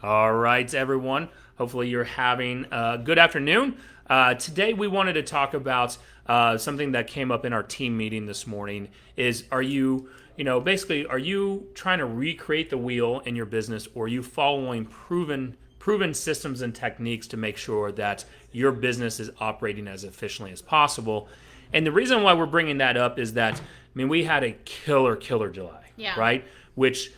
All right, everyone. Hopefully, you're having a good afternoon. Today, we wanted to talk about something that came up in our team meeting this morning. Are you, basically, are you trying to recreate the wheel in your business, or are you following proven systems and techniques to make sure that your business is operating as efficiently as possible? And the reason why we're bringing that up is that, we had a killer July, Yeah. right? Which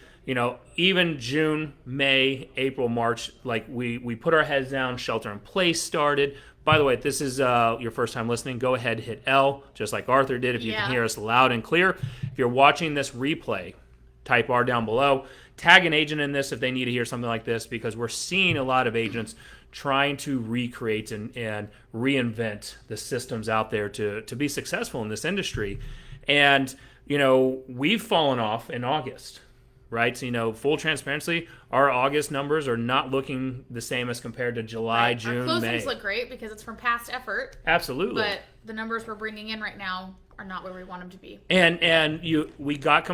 even June, May, April, March, like we put our heads down, shelter in place started. By the way, if this is your first time listening, go ahead, hit L, just like Arthur did, if you can Yeah. hear us loud and clear. If you're watching this replay, type R down below. Tag an agent in this if they need to hear something like this, because we're seeing a lot of agents trying to recreate and reinvent the systems out there to be successful in this industry. And, we've fallen off in August. Right, so full transparency, our August numbers are not looking the same as compared to July, Right. June, Our May. closings look great because it's from past effort, Absolutely. but the numbers we're bringing in right now are not where we want them to be. And we got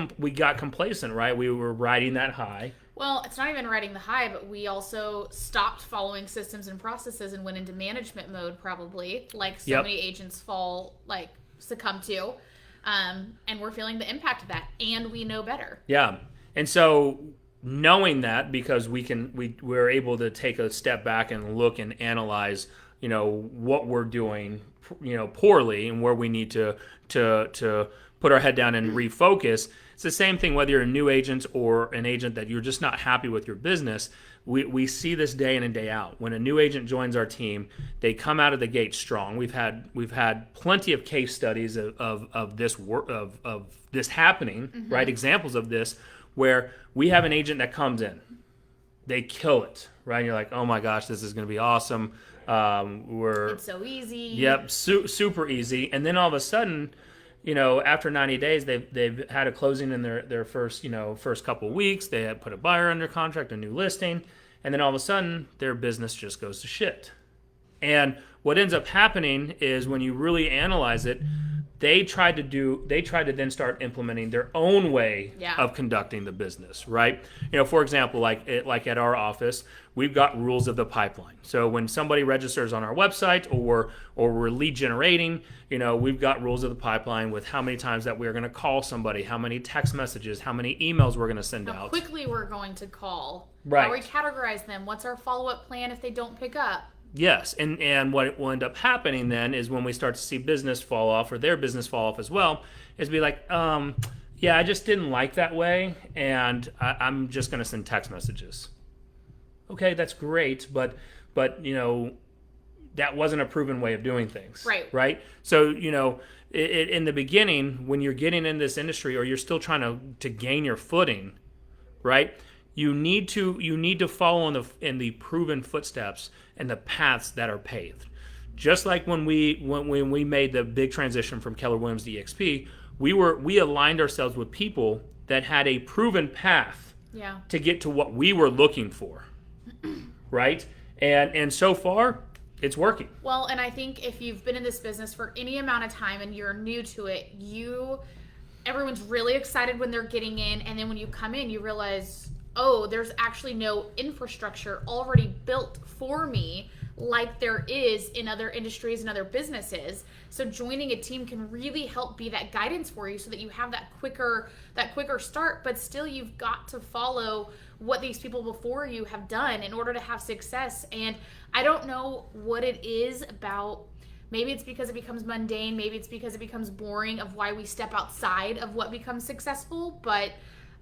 complacent, right? We were riding that high. Well, it's not even riding the high, but we also stopped following systems and processes and went into management mode, probably, like so Yep. many agents succumb to. And we're feeling the impact of that, and we know better. Yeah. And so knowing that, because we're able to take a step back and look and analyze, what we're doing, poorly, and where we need to put our head down and refocus. It's the same thing whether you're a new agent or an agent that you're just not happy with your business. We see this day in and day out. When a new agent joins our team, they come out of the gate strong. We've had plenty of case studies of this happening, Mm-hmm. right? Examples of this, where we have an agent that comes in, they kill it, right? And you're like, oh my gosh, this is going to be awesome. It's so easy. Yep, super easy. And then all of a sudden, after 90 days, they've had a closing in their first couple of weeks. They had put a buyer under contract, a new listing, and then all of a sudden, their business just goes to shit. And what ends up happening is, when you really analyze it, they tried to then start implementing their own way Yeah. of conducting the business, right? For example, like at our office, we've got rules of the pipeline. So when somebody registers on our website or we're lead generating, we've got rules of the pipeline with how many times that we're going to call somebody, how many text messages, how many emails we're going to send How out. quickly we're going to call. Right. How we categorize them. What's our follow-up plan if they don't pick up? Yes, and what will end up happening then is, when we start to see business fall off, or their business fall off as well, is be like, yeah, I just didn't like that way, and I'm just going to send text messages. Okay, that's great, but that wasn't a proven way of doing things. Right. Right. So in the beginning, when you're getting in this industry, or you're still trying to gain your footing, right? You need to follow in the proven footsteps and the paths that are paved. Just like when we made the big transition from Keller Williams to EXP, we aligned ourselves with people that had a proven path Yeah. to get to what we were looking for, right? And so far, it's working. Well, and I think if you've been in this business for any amount of time and you're new to it, everyone's really excited when they're getting in, and then when you come in, you realize, oh, there's actually no infrastructure already built for me like there is in other industries and other businesses. So joining a team can really help be that guidance for you, so that you have that quicker start, but still you've got to follow what these people before you have done in order to have success. And I don't know what it is about. Maybe it's because it becomes mundane, maybe it's because it becomes boring, of why we step outside of what becomes successful, but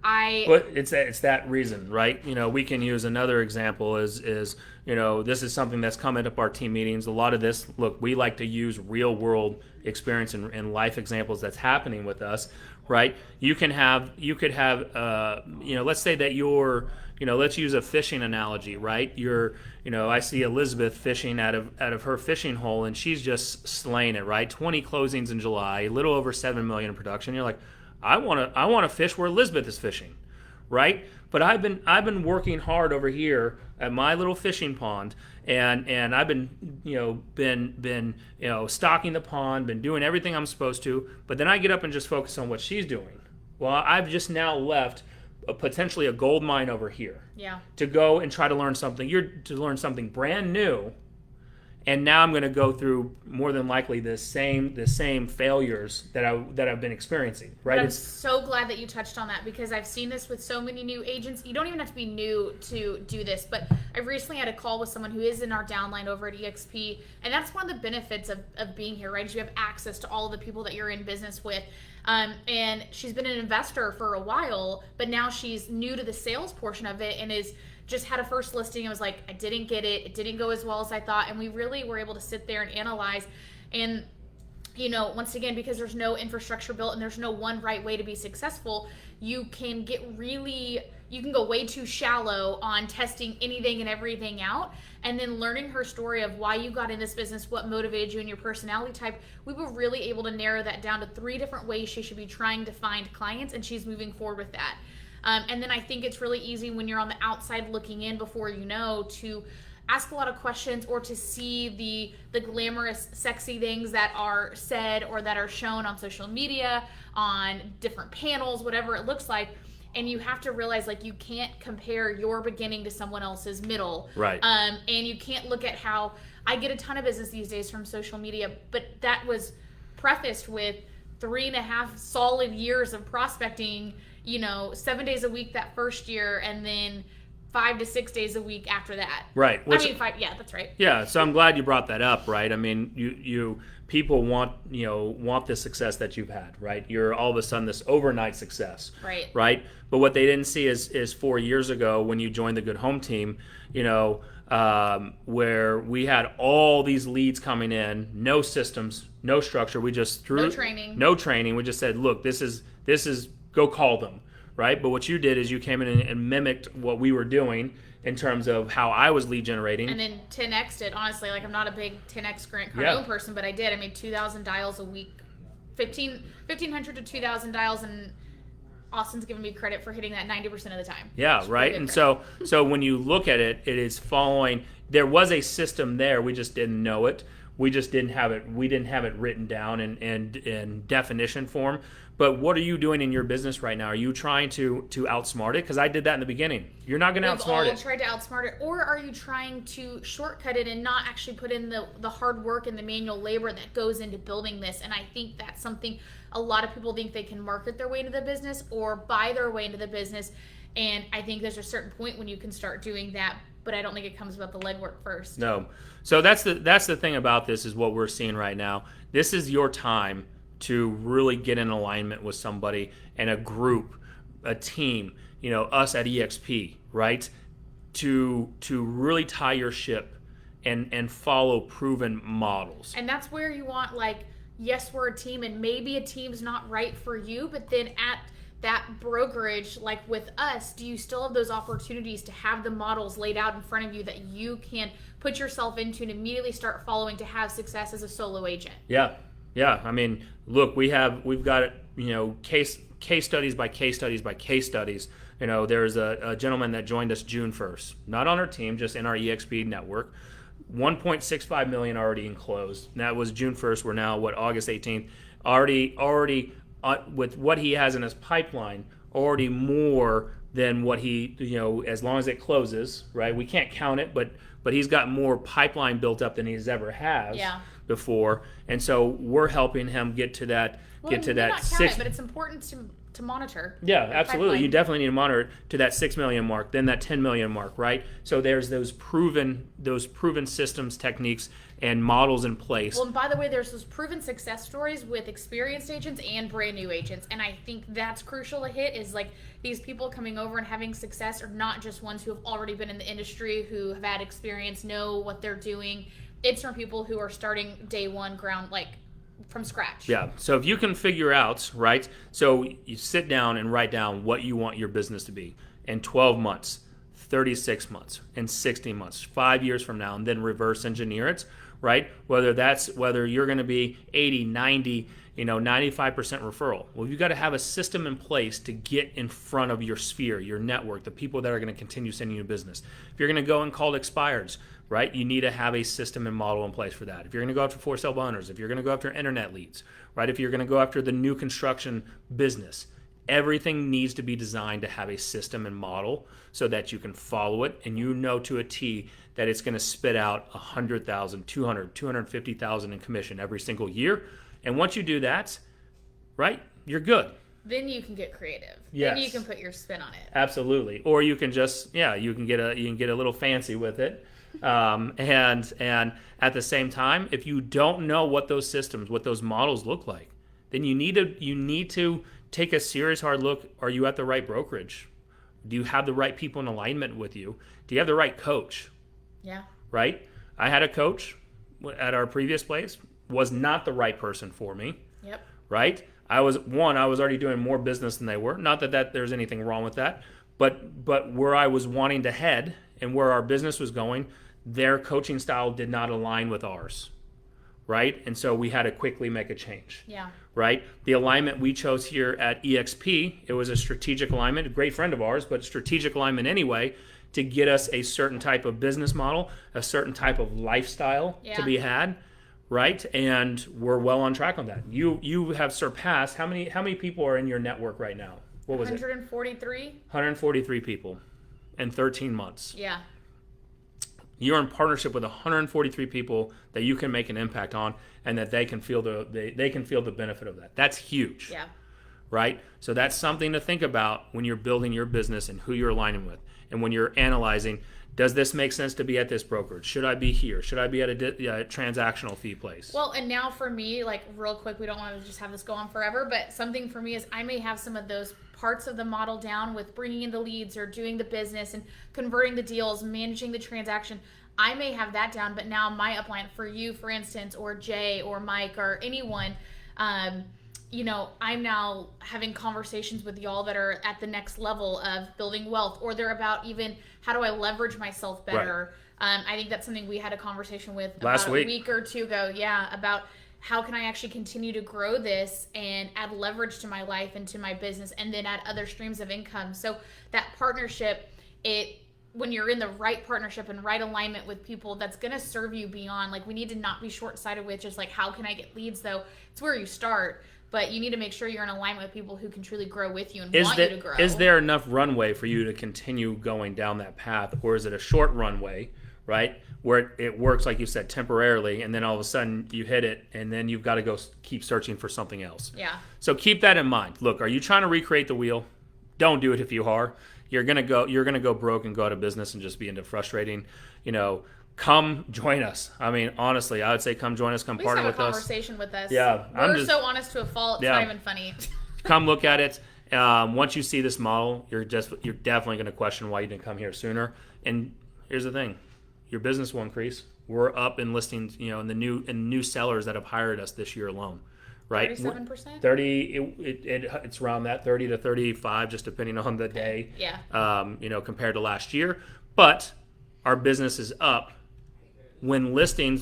it's that reason, right? We can use another example is this is something that's coming up our team meetings. A lot of this, look, we like to use real world experience and life examples that's happening with us, right? You could have, let's say that let's use a fishing analogy, right? I see Elizabeth fishing out of her fishing hole, and she's just slaying it, right? 20 closings in July, a little over 7 million in production. You're like, I want to fish where Elizabeth is fishing, right? But I've been working hard over here at my little fishing pond, and I've been stocking the pond, been doing everything I'm supposed to. But then I get up and just focus on what she's doing. Well, I've just now left potentially a gold mine over here. Yeah. To go and try to learn something. You're to learn something brand new, and now I'm going to go through more than likely the same failures that I've been experiencing. Right? But I'm so glad that you touched on that, because I've seen this with so many new agents. You don't even have to be new to do this, but I recently had a call with someone who is in our downline over at EXP, and that's one of the benefits of being here, right? Is you have access to all of the people that you're in business with. And she's been an investor for a while, but now she's new to the sales portion of it, and is just had a first listing and was like, I didn't get it. It didn't go as well as I thought. And we really were able to sit there and analyze. And, once again, because there's no infrastructure built and there's no one right way to be successful, you can go way too shallow on testing anything and everything out. And then learning her story of why you got in this business, what motivated you, and your personality type, we were really able to narrow that down to 3 different ways she should be trying to find clients, and she's moving forward with that. And then I think it's really easy when you're on the outside looking in before you know, to ask a lot of questions, or to see the glamorous, sexy things that are said or that are shown on social media, on different panels, whatever it looks like. And you have to realize, like, you can't compare your beginning to someone else's middle. Right. And you can't look at how I get a ton of business these days from social media, but that was prefaced with 3.5 solid years of prospecting, 7 days a week that first year, and then 5 to 6 days a week after that. Right. Which, 5. Yeah, that's right. Yeah. So I'm glad you brought that up. Right. I mean, you people want the success that you've had. Right. You're all of a sudden this overnight success. Right. Right. But what they didn't see is 4 years ago when you joined the Good Home team, where we had all these leads coming in, no systems, no structure. We just threw no training. We just said, look, this is go call them. Right. But what you did is you came in and mimicked what we were doing in terms of how I was lead generating. And then 10x'd it, honestly. Like, I'm not a big 10x Grant Cardone person, but I did. I made 2,000 dials a week, 1,500 to 2,000 dials, and Austin's giving me credit for hitting that 90% of the time. Yeah, right. And so when you look at it, it is following. There was a system there. We just didn't know it. We just didn't have it. We didn't have it written down in definition form. But what are you doing in your business right now? Are you trying to outsmart it? Because I did that in the beginning. You're not going to outsmart it. We've all tried to outsmart it. Or are you trying to shortcut it and not actually put in the hard work and the manual labor that goes into building this? And I think that's something a lot of people think they can market their way into the business or buy their way into the business. And I think there's a certain point when you can start doing that. But I don't think it comes about the legwork first. No. So that's the thing about this is what we're seeing right now. This is your time to really get in alignment with somebody and a group, a team, us at EXP, right? To really tie your ship and follow proven models. And that's where you want, like, yes, we're a team, and maybe a team's not right for you, but then at that brokerage, like with us, do you still have those opportunities to have the models laid out in front of you that you can put yourself into and immediately start following to have success as a solo agent? Yeah. I mean, look, we've got case studies by case studies by case studies. There's a gentleman that joined us June 1st, not on our team, just in our EXP network. 1.65 million already enclosed. And that was June 1st. We're now August 18th. Already with what he has in his pipeline, already more than what he, as long as it closes, right? We can't count it, but he's got more pipeline built up than he's ever has before. And so we're helping him get to that not count it, but it's important to monitor. Yeah, absolutely. Pipeline. You definitely need to monitor to that 6 million mark, then that 10 million mark, right? So there's those proven systems, techniques, and models in place. Well, and by the way, there's those proven success stories with experienced agents and brand new agents. And I think that's crucial to hit, is like these people coming over and having success are not just ones who have already been in the industry, who have had experience, know what they're doing. It's from people who are starting day one ground, like from scratch. Yeah. So if you can figure out, right? So you sit down and write down what you want your business to be in 12 months, 36 months, and 60 months, 5 years from now, and then reverse engineer it, right? Whether you're going to be 80, 90, 95% referral. Well, you've got to have a system in place to get in front of your sphere, your network, the people that are going to continue sending you business. If you're going to go and call expireds, right, you need to have a system and model in place for that. If you're going to go after for sale owners, if you're going to go after internet leads, right, if you're going to go after the new construction business, Everything needs to be designed to have a system and model so that you can follow it and you know to a T that it's going to spit out 100,000, 200, 250,000 in commission every single year. And once you do that, right, you're good. Then you can get creative. Yes. Then you can put your spin on it. Absolutely. Or you can just, you can get a little fancy with it. And at the same time, if you don't know what those systems, what those models look like, then you need to take a serious hard look. Are you at the right brokerage? Do you have the right people in alignment with you? Do you have the right coach? Yeah. Right? I had a coach at our previous place, was not the right person for me. Yep. Right? I was already doing more business than they were. Not that there's anything wrong with that, but where I was wanting to head and where our business was going, their coaching style did not align with ours. Right? And so we had to quickly make a change. Yeah. Right? The alignment we chose here at EXP, it was a strategic alignment, a great friend of ours, but strategic alignment anyway, to get us a certain type of business model, a certain type of lifestyle to be had, right? And we're well on track on that. You have surpassed, how many people are in your network right now? What was 143? 143 people in 13 months. Yeah. You're in partnership with 143 people that you can make an impact on, and that they can feel the benefit of that. That's huge. Yeah. Right? So that's something to think about when you're building your business and who you're aligning with. And when you're analyzing, does this make sense to be at this brokerage? Should I be here? Should I be at a transactional fee place? Well, and now for me, like real quick, we don't want to just have this go on forever, but something for me is I may have some of those parts of the model down with bringing in the leads or doing the business and converting the deals, managing the transaction. I may have that down, but now my upline for you, for instance, or Jay or Mike or anyone, I'm now having conversations with y'all that are at the next level of building wealth, or they're about even how do I leverage myself better. Right. I think that's something we had a conversation with about a week or two ago. Yeah, about how can I actually continue to grow this and add leverage to my life and to my business, and then add other streams of income. So that partnership, when you're in the right partnership and right alignment with people, that's going to serve you beyond. Like, we need to not be short-sighted with just like, how can I get leads, though? It's where you start. But you need to make sure you're in alignment with people who can truly grow with you and want you to grow. Is there enough runway for you to continue going down that path? Or is it a short runway, right, where it works, like you said, temporarily, and then all of a sudden you hit it, and then you've got to go keep searching for something else? Yeah. So keep that in mind. Look, are you trying to recreate the wheel? Don't do it if you are. You're gonna go broke and go out of business and just be into frustrating, Come join us. I mean, honestly, I would say come join us. Come partner with us. Have a conversation with us. Yeah, we're so honest to a fault. It's not even funny. Come look at it. Once you see this model, you're definitely going to question why you didn't come here sooner. And here's the thing: your business will increase. We're up in listings, in the new sellers that have hired us this year alone. Right, 37%. 30. It's around that 30 to 35, just depending on the day. Yeah. Compared to last year, but our business is up. When listing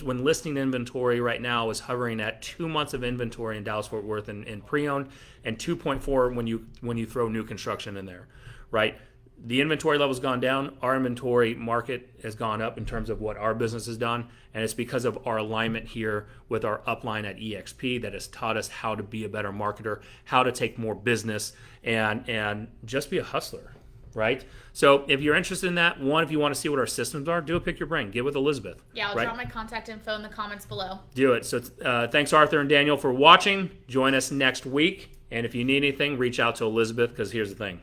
inventory right now is hovering at 2 months of inventory in Dallas-Fort Worth in pre-owned, and 2.4 when you throw new construction in there, right? The inventory level's gone down. Our inventory market has gone up in terms of what our business has done, and it's because of our alignment here with our upline at EXP that has taught us how to be a better marketer, how to take more business, and just be a hustler. Right? So if you're interested in that, if you want to see what our systems are, do a pick your brain. Get with Elizabeth. Yeah, I'll drop my contact info in the comments below. Do it. So thanks, Arthur and Daniel, for watching. Join us next week. And if you need anything, reach out to Elizabeth, because here's the thing.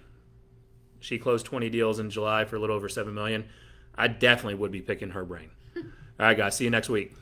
She closed 20 deals in July for a little over $7 million. I definitely would be picking her brain. All right, guys. See you next week.